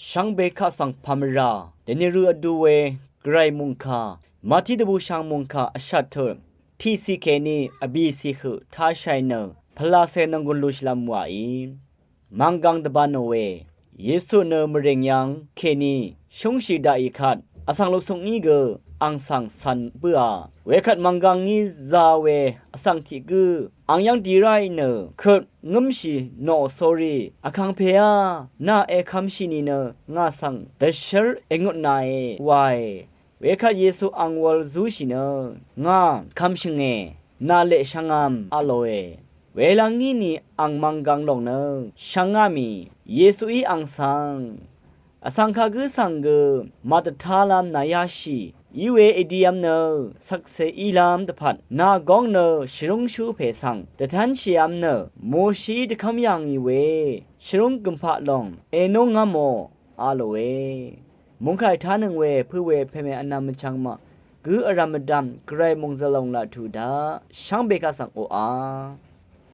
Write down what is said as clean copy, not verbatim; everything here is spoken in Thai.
ช่างเบคาสังพามราเดนิรูอดูเวไกรมุงคามาที่ตะบูช่างมุงคาอชัดเถอที่ซีเคนีอบีซีคือท้าชัยเนอพลาเซนังกุลุชลามวาอีมังกังตะบานเวเยซูเนอมเริงยังเคนีชงชีดาอีขัดอสังลุสงอีเกอังสังสันเปือเวขัดมังกังงีซาเวอสังทิกืออังยังดีไรเนอคืองมชีโนโซรีอคังเพยนาเอคัมชินีเนงาสังเดชรเองุนายไวเวขัดเยซูอังวอลซูชิเนงาคัมชงเงนาเลชังามอโลเอเวลังงี้นี่อังมังกังลงเนชังงามีเยซูอีอังสังอสังคากุสังเกมาตทาลามนายาชีอีเวเอดียมเนสักเซอีลามตะพัดนากองเนชรุงชูเพสังแต่ทันชียมเนโมชีตะคำยังอีเวชรุงกุมพะลงเอโนงามโมอาโลเวมุงไข่ทานึงเวเพื่อเวเพเมอนามชังมากืออรามดัมไกรมงซะลงละทูดาช่างเบกาสังโออา